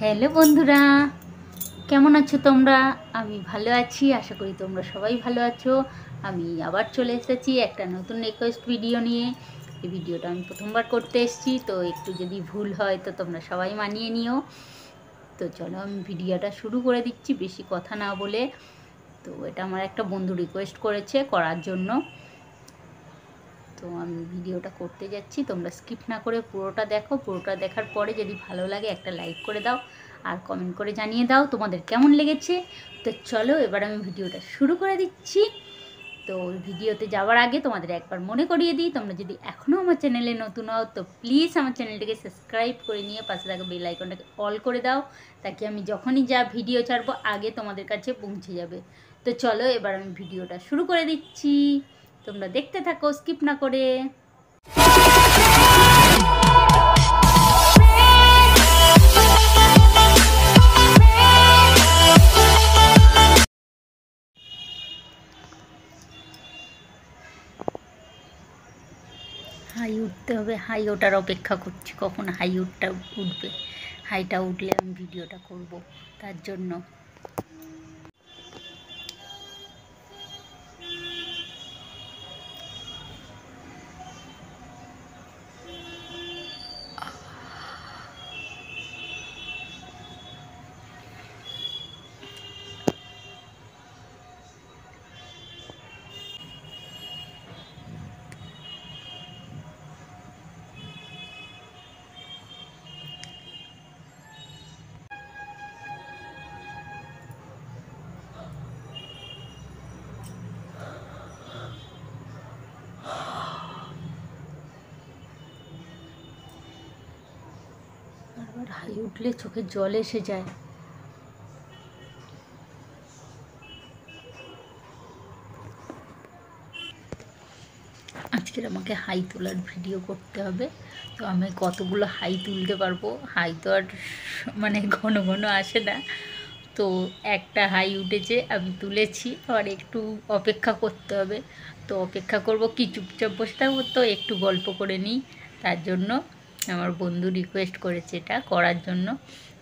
Hello বন্ধুরা, কেমন আছো তোমরা? আমি ভালো আছি, আশা করি তোমরা সবাই ভালো আছো। আমি আবার চলে এসেছি একটা নতুন রিকোয়েস্ট ভিডিও নিয়ে। এই ভিডিওটা আমি প্রথমবার করতে এসেছি, তো একটু যদি ভুল হয় তো তোমরা সবাই মানিয়ে নিও। তো চলো আমি ভিডিওটা শুরু করে দিচ্ছি বেশি কথা না বলে। তো এটা আমার একটা বন্ধু রিকোয়েস্ট করেছে করার জন্য, তো আমি ভিডিওটা করতে যাচ্ছি। তোমরা স্কিপ না করে পুরোটা দেখো। পুরোটা দেখার পরে যদি ভালো লাগে একটা লাইক করে দাও আর কমেন্ট করে জানিয়ে দাও তোমাদের কেমন লেগেছে। তো চলো এবার আমি ভিডিওটা শুরু করে দিচ্ছি। তো ভিডিওতে যাওয়ার আগে তোমাদের একবার মনে করিয়ে দিই, তোমরা যদি এখনও আমার চ্যানেলে নতুন হও তো প্লিজ আমার চ্যানেলটাকে সাবস্ক্রাইব করে নিয়ে পাশে থাকা বেল আইকনটাকে অল করে দাও, তাকে আমি যখনই যা ভিডিও ছাড়বো আগে তোমাদের কাছে পৌঁছে যাবে। তো চলো এবার আমি ভিডিওটা শুরু করে দিচ্ছি, তোমরা দেখতে থাকো স্কিপ না করে। হাই উঠতে হবে, হাই ওঠার অপেক্ষা করছি কখন হাই উঠবে। হাইটা উঠলে আমি ভিডিওটা করব, তার জন্য। বারবার হাই উঠলে চোখে জল এসে যায়। আজকের আমাকে হাই তোলার ভিডিও করতে হবে, তো আমি কতগুলো হাই তুলতে পারবো। হাই তো আর মানে ঘন ঘন আসে না, তো একটা হাই উঠেছে আমি তুলেছি, আর একটু অপেক্ষা করতে হবে। তো অপেক্ষা করব কি, চুপচাপ বসে থাকবো? তো একটু গল্প করে নিই, তার জন্য আমার বন্ধু রিকোয়েস্ট করেছে এটা করার জন্য।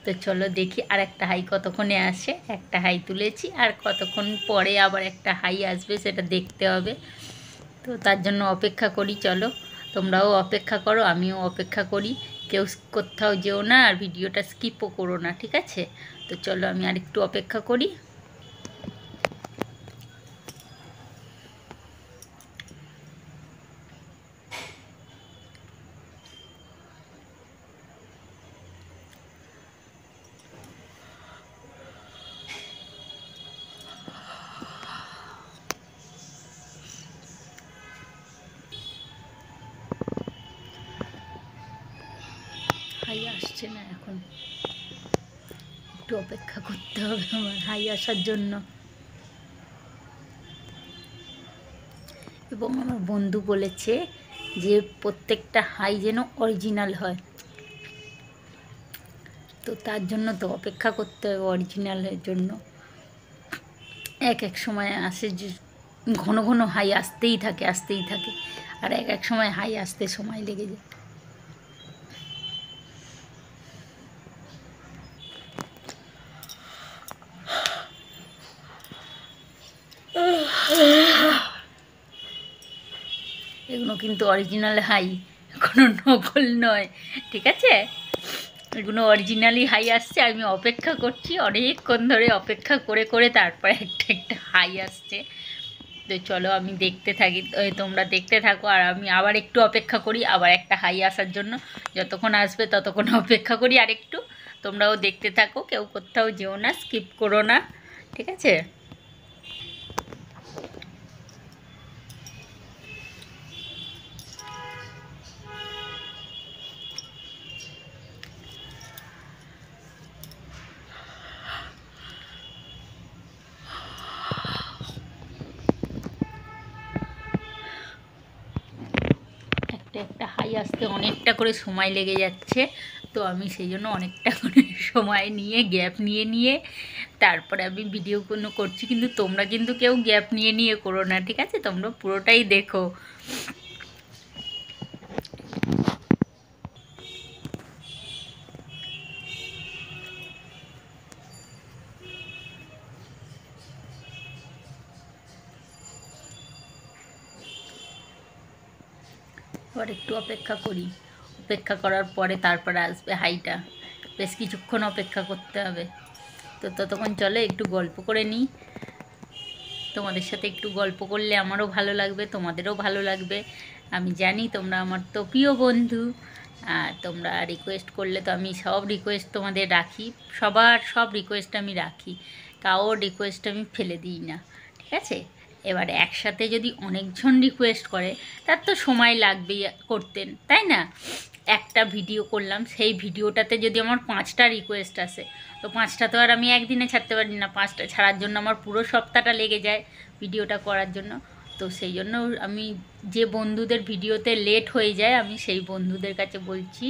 তো চলো দেখি আর একটা হাই কতক্ষণে আসে। একটা হাই তুলেছি, আর কতক্ষণ পরে আবার একটা হাই আসবে সেটা দেখতে হবে। তো তার জন্য অপেক্ষা করি। চলো তোমরাও অপেক্ষা করো, আমিও অপেক্ষা করি। কেউ কোথাও যেও না, আর ভিডিওটা স্কিপও করো না, ঠিক আছে? তো চলো আমি আর একটু অপেক্ষা করি। হাই আসছে না এখন, একটু অপেক্ষা করতে হবে আমার হাই আসার জন্য। এবং আমার বন্ধু বলেছে যে প্রত্যেকটা হাই যেন অরিজিনাল হয়, তো তার জন্য তো অপেক্ষা করতে হবে অরিজিনালের জন্য। এক এক সময় আসে যে ঘন ঘন হাই আসতেই থাকে আর এক এক সময় হাই আসতে সময় লেগে যায়। এগুলো কিন্তু অরিজিনাল হাই, কোনো নকল নয়, ঠিক আছে? এগুলো অরিজিনালি হাই আসছে। আমি অপেক্ষা করছি অনেকক্ষণ ধরে, অপেক্ষা করে করে তারপরে একটা একটা হাই আসছে। তো চলো আমি দেখতে থাকি, তোমরা দেখতে থাকো, আর আমি আবার একটু অপেক্ষা করি আবার একটা হাই আসার জন্য। যতক্ষণ আসবে ততক্ষণ অপেক্ষা করি আর একটু। তোমরাও দেখতে থাকো, কেউ কোথাও যেও না, স্কিপ করো না, ঠিক আছে? একটা হাই আসতে অনেকটা করে সময় লেগে যাচ্ছে, তো আমি সেই জন্য অনেকটা করে সময় নিয়ে গ্যাপ নিয়ে নিয়ে তারপরে আমি ভিডিও কোনো করছি। কিন্তু তোমরা কিন্তু কেউ গ্যাপ নিয়ে নিয়ে করো না, ঠিক আছে? তোমরা পুরোটাই দেখো। আবার একটু অপেক্ষা করি, অপেক্ষা করার পরে তারপরে আসবে হাইটা। বেশ কিছুক্ষণ অপেক্ষা করতে হবে। তো ততক্ষণ চলে একটু গল্প করে নিই। তোমাদের সাথে একটু গল্প করলে আমারও ভালো লাগবে, তোমাদেরও ভালো লাগবে। আমি জানি তোমরা আমার তো প্রিয় বন্ধু, আর তোমরা রিকোয়েস্ট করলে তো আমি সব রিকোয়েস্ট তোমাদের রাখি, সবার সব রিকোয়েস্ট আমি রাখি, কারোর রিকোয়েস্ট আমি ফেলে দিই না, ঠিক আছে? এবার একসাথে যদি অনেকজন রিকোয়েস্ট করে তার তো সময় লাগবেই করতেন, তাই না? একটা ভিডিও করলাম, সেই ভিডিওটাতে যদি আমার 5টা রিকোয়েস্ট আসে, তো 5টা তো আর আমি একদিনে ছাড়তে পারি না। 5টা ছাড়ার জন্য আমার পুরো সপ্তাহটা লেগে যায় ভিডিওটা করার জন্য। তো সেই জন্য আমি যে বন্ধুদের ভিডিওতে লেট হয়ে যায়, আমি সেই বন্ধুদের কাছে বলছি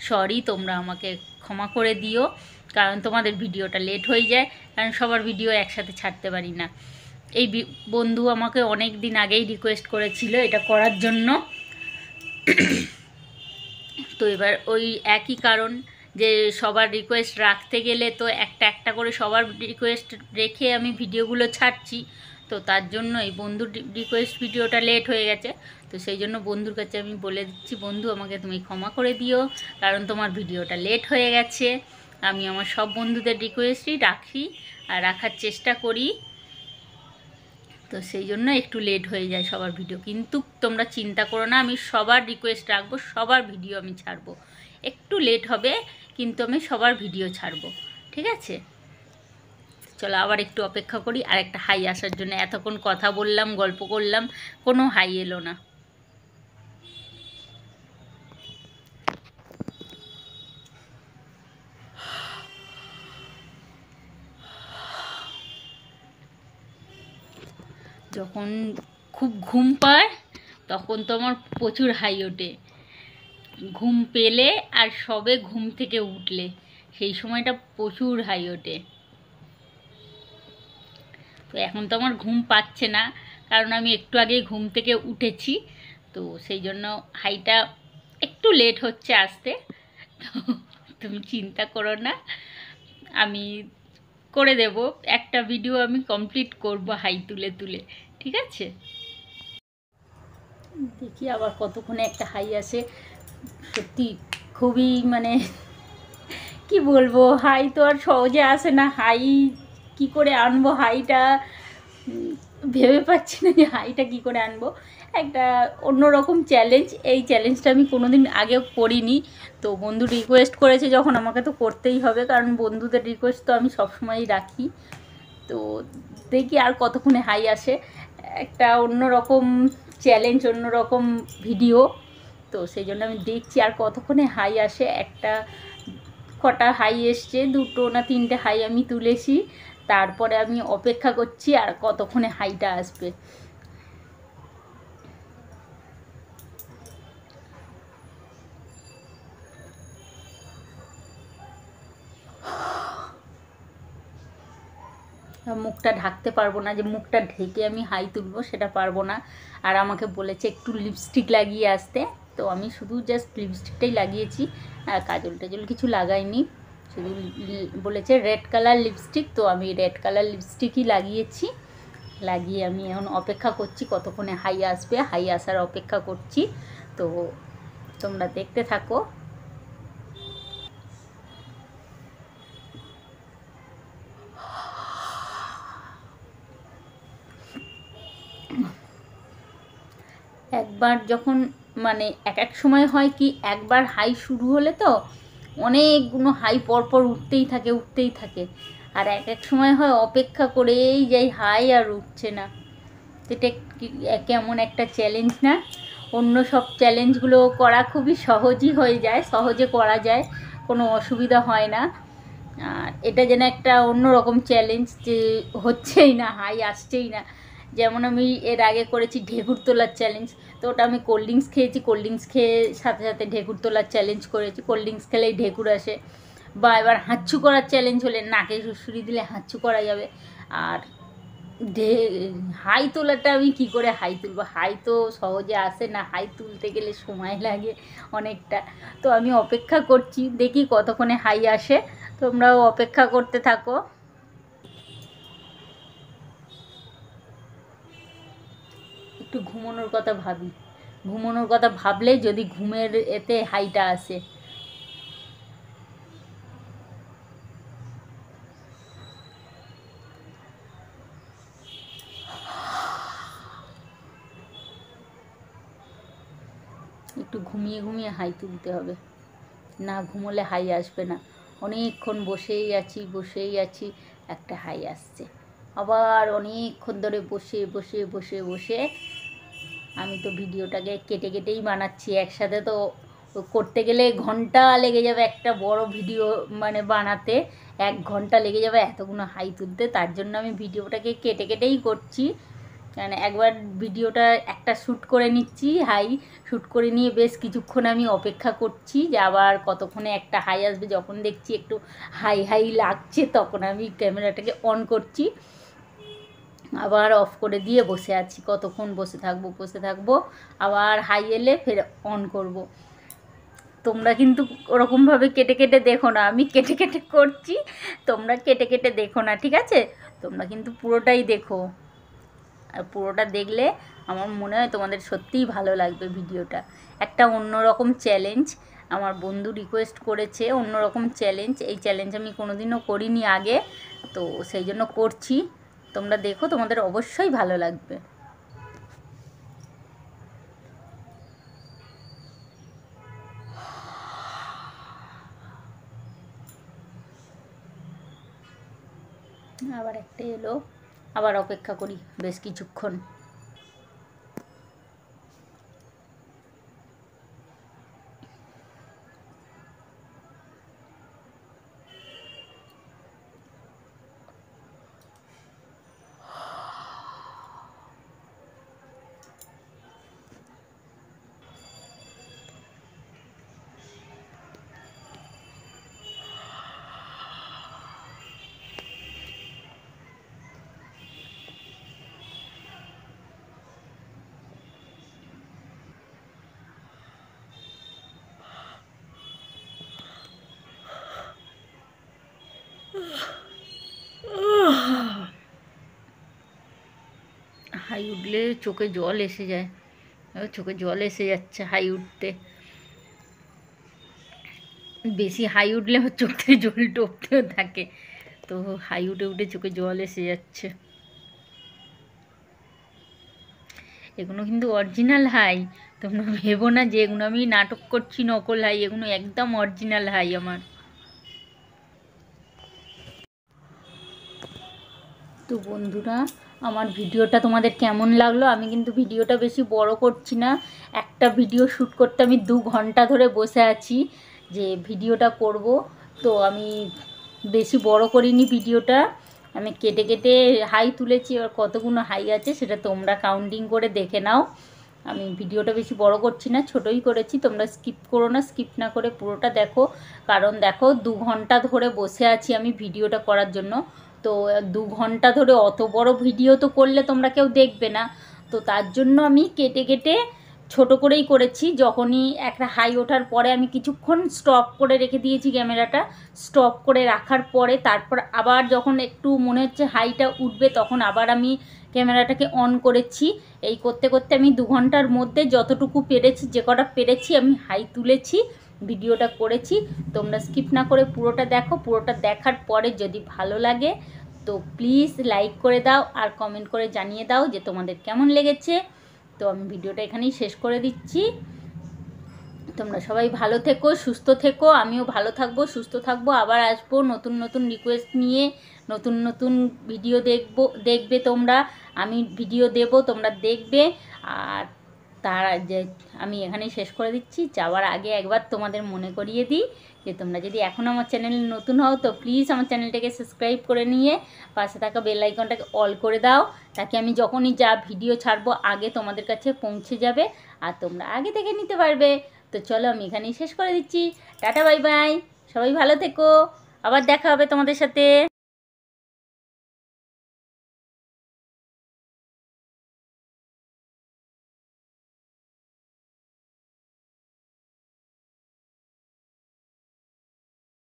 সরি, তোমরা আমাকে ক্ষমা করে দিও, কারণ তোমাদের ভিডিওটা লেট হয়ে যায়, কারণ সবার ভিডিও একসাথে ছাড়তে পারি না। এই বন্ধু আমাকে অনেক দিন আগেই রিকোয়েস্ট করেছিল এটা করার জন্য। তো এবার ওই একই কারণ যে সবার রিকোয়েস্ট রাখতে গেলে তো একটা একটা করে সবার রিকোয়েস্ট রেখে আমি ভিডিওগুলো ছাড়ছি। তো তার জন্য এই বন্ধুর রিকোয়েস্ট ভিডিওটা লেট হয়ে গেছে। তো সেই জন্য বন্ধুর কাছে আমি বলে দিচ্ছি, বন্ধু আমাকে তুমি ক্ষমা করে দিও, কারণ তোমার ভিডিওটা লেট হয়ে গেছে। আমি আমার সব বন্ধুদের রিকোয়েস্টই রাখি আর রাখার চেষ্টা করি। তো সেই জন্য একটু লেট হয়ে যায় সবার ভিডিও, কিন্তু তোমরা চিন্তা করো না, আমি সবার রিকোয়েস্ট রাখবো, সবার ভিডিও আমি ছাড়বো। একটু লেট হবে কিন্তু আমি সবার ভিডিও ছাড়বো, ঠিক আছে? চলো আবার একটু অপেক্ষা করি আর একটা হাই আসার জন্য। এতক্ষণ কথা বললাম, গল্প করলাম, কোনো হাই এলো না। যখন খুব ঘুম পায় তখন তো আমার প্রচুর হাই ওঠে। ঘুম পেলে আর সবে ঘুম থেকে উঠলে সেই সময়টা প্রচুর হাই ওঠে। তো এখন তো আমার ঘুম পাচ্ছে না, কারণ আমি একটু আগেই ঘুম থেকে উঠেছি। তো সেই জন্য হাইটা একটু লেট হচ্ছে আসতে। তো তুমি চিন্তা করো না, আমি করে দেব, একটা ভিডিও আমি কমপ্লিট করব হাই তুলে তুলে, ঠিক আছে? দেখি আবার কতক্ষণে একটা হাই আসে। সত্যি খুবই মানে কি বলবো, হাই তো আর সহজে আসে না। হাই কি করে আনবো হাইটা ভেবে পাচ্ছি না যে হাইটা কি করে আনবো। একটা অন্যরকম চ্যালেঞ্জ, এই চ্যালেঞ্জটা আমি কোনোদিন আগেও করিনি। তো বন্ধু রিকোয়েস্ট করেছে যখন, আমাকে তো করতেই হবে, কারণ বন্ধুদের রিকোয়েস্ট তো আমি সবসময়ই রাখি। তো দেখি আর কতক্ষণে হাই আসে। একটা অন্যরকম চ্যালেঞ্জ, অন্যরকম ভিডিও। তো সেই জন্য আমি দেখছি আর কতক্ষণে হাই আসে। একটা কটা হাই এসছে, 2টো না 3টে হাই আমি তুলেছি, তারপরে আমি অপেক্ষা করছি আর কতক্ষণে হাইটা আসবে। মুখটা ঢাকতে পারবো না, যে মুখটা ঢেকে আমি হাই তুলবো সেটা পারবো না। আর আমাকে বলেছে একটু লিপস্টিক লাগিয়ে আসতে, তো আমি শুধু জাস্ট লিপস্টিকটাই লাগিয়েছি, আর কাজল টাজল কিছু লাগাইনি। শুধু বলেছে রেড কালার লিপস্টিক, তো আমি রেড কালার লিপস্টিকই লাগিয়েছি। লাগিয়ে আমি এখন অপেক্ষা করছি কতক্ষণে হাই আসবে, হাই আসার অপেক্ষা করছি। তো তোমরা দেখতে থাকো। একবার যখন মানে এক সময় হয় কি, একবার হাই শুরু হলে তো অনেকগুলো হাই পরপর উঠতেই থাকে উঠতেই থাকে। আর এক সময় হয় অপেক্ষা করেই যাই, হাই আর উঠছে না। এটা কেমন একটা চ্যালেঞ্জ না? অন্য সব চ্যালেঞ্জগুলো করা খুবই সহজই হয়ে যায়, সহজে করা যায়, কোনো অসুবিধা হয় না। আর এটা যেন একটা অন্যরকম চ্যালেঞ্জ, যে হচ্ছেই না, হাই আসছেই না। যেমন আমি এর আগে করেছি ঢেকুর তোলার চ্যালেঞ্জ, তো ওটা আমি কোল্ড ড্রিঙ্কস খেয়েছি, কোল্ড ড্রিঙ্কস খেয়ে সাথে সাথে ঢেকুর তোলার চ্যালেঞ্জ করেছি, কোল্ড ড্রিঙ্কস খেলেই ঢেকুর আসে। বা এবার হাঁচু করার চ্যালেঞ্জ হলে নাকে সুড়সুড়ি দিলে হাঁচু করা যাবে। আর হাই তোলাটা আমি কি করে হাই তুলবো? হাই তো সহজে আসে না, হাই তুলতে গেলে সময় লাগে অনেকটা। তো আমি অপেক্ষা করছি, দেখি কতক্ষণে হাই আসে, তোমরাও অপেক্ষা করতে থাকো। একটু ঘুমানোর কথা ভাবি, ঘুমানোর কথা ভাবলে যদি ঘুমের এতে হাইটা আসে। একটু ঘুমিয়ে ঘুমিয়ে হাই তুলতে হবে, না ঘুমোলে হাই আসবে না। অনেকক্ষণ বসেই আছি, একটা হাই আসছে। আবার অনেকক্ষণ ধরে বসে বসে বসে বসে আমি তো ভিডিওটাকে কেটে কেটেই বানাচ্ছি, একসাথে তো করতে গেলে ঘন্টা লেগে যাবে, একটা বড় ভিডিও মানে বানাতে 1 ঘন্টা লেগে যাবে এতগুলো হাই তুলতে। তার জন্য আমি ভিডিওটাকে কেটে কেটেই করছি। কারণ একবার ভিডিওটা একটা শ্যুট করে নিচ্ছি, হাই শ্যুট করে নিয়ে বেশ কিছুক্ষণ আমি অপেক্ষা করছি যে আবার কতক্ষণে একটা হাই আসবে। যখন দেখছি একটু হাই হাই লাগছে তখন আমি ক্যামেরাটাকে অন করছি, আবার অফ করে দিয়ে বসে আছি। কতক্ষণ বসে থাকবো, আবার হাই এলে ফের অন করব। তোমরা কিন্তু ওরকমভাবে কেটে কেটে দেখো না, আমি কেটে কেটে করছি, তোমরা কেটে কেটে দেখো না, ঠিক আছে? তোমরা কিন্তু পুরোটাই দেখো, আর পুরোটা দেখলে আমার মনে হয় তোমাদের সত্যিই ভালো লাগবে ভিডিওটা। একটা অন্যরকম চ্যালেঞ্জ, আমার বন্ধু রিকোয়েস্ট করেছে, অন্যরকম চ্যালেঞ্জ। এই চ্যালেঞ্জ আমি কোনোদিনও করিনি আগে, তো সেই জন্য করছি। তোমরা দেখো, তোমাদের অবশ্যই ভালো লাগবে। আবার একটা এলো, আবার অপেক্ষা করি বেশ কিছুক্ষণ। হাই উঠলে চোখে জল এসে যায়, চোখে জল এসে যাচ্ছে হাই উঠতে। বেশি হাই উঠলে আমার চোখ থেকে জল টপতেও থাকে, তো হাই উঠে উঠে চোখে জল এসে যাচ্ছে। এগুলো কিন্তু অরিজিনাল হাই, তোমরা ভেবো না যে এগুলো আমি নাটক করছি, নকল হাই। এগুলো একদম অরিজিনাল হাই আমার। তো বন্ধুরা, আমার ভিডিওটা তোমাদের কেমন লাগলো? আমি কিন্তু ভিডিওটা বেশি বড় করছি না, একটা ভিডিও শ্যুট করতে আমি 2 ঘন্টা ধরে বসে আছি যে ভিডিওটা করব। তো আমি বেশি বড় করিনি ভিডিওটা, আমি কেটে কেটে হাই তুলেছি। এবার কতগুলো হাই আছে সেটা তোমরা কাউন্টিং করে দেখে নাও। আমি ভিডিওটা বেশি বড় করছি না, ছোটোই করেছি। তোমরা স্কিপ করো না, স্কিপ না করে পুরোটা দেখো। কারণ দেখো 2 ঘন্টা ধরে বসে আছি আমি ভিডিওটা করার জন্য। তো 2 ঘন্টা ধরে অত বড় ভিডিও তো করলে তোমরা কেউ দেখবে না, তো তার জন্য আমি কেটে কেটে ছোট করেই করেছি। যখনই একটা হাই ওঠার পরে আমি কিছুক্ষণ স্টপ করে রেখে দিয়েছি ক্যামেরাটা। স্টপ করে রাখার পরে তারপর আবার যখন একটু মনে হচ্ছে হাইটা উঠবে তখন আবার আমি ক্যামেরাটাকে অন করেছি। এই করতে করতে আমি 2 ঘন্টার মধ্যে যতটুকু পেরেছি, যে কটা পেরেছি আমি হাই তুলেছি, ভিডিওটা করেছি। তোমরা স্কিপ না করে পুরোটা দেখো। পুরোটা দেখার পরে যদি ভালো লাগে তো প্লিজ লাইক করে দাও আর কমেন্ট করে জানিয়ে দাও যে তোমাদের কেমন লেগেছে। তো আমি ভিডিওটা এখানেই শেষ করে দিচ্ছি। তোমরা সবাই ভালো থেকো, সুস্থ থেকো, আমিও ভালো থাকবো, সুস্থ থাকবো। আবার আসবো নতুন নতুন রিকোয়েস্ট নিয়ে, নতুন নতুন ভিডিও দেখবে তোমরা। আমি ভিডিও দেব, তোমরা দেখবে। আর তার যে আমি এখানেই শেষ করে দিচ্ছি। যাওয়ার আগে একবার তোমাদের মনে করিয়ে দিই যে তোমরা যদি এখন আমার চ্যানেলে নতুন হও তো প্লিজ আমার চ্যানেলটাকে সাবস্ক্রাইব করে নিয়ে পাশে থাকা বেল আইকনটাকে অল করে দাও, তাকে আমি যখনই যা ভিডিও ছাড়বো আগে তোমাদের কাছে পৌঁছে যাবে আর তোমরা আগে থেকে নিতে পারবে। তো চলো আমি এখানেই শেষ করে দিচ্ছি। টাটা, বাই বাই, সবাই ভালো থেকো, আবার দেখা হবে তোমাদের সাথে।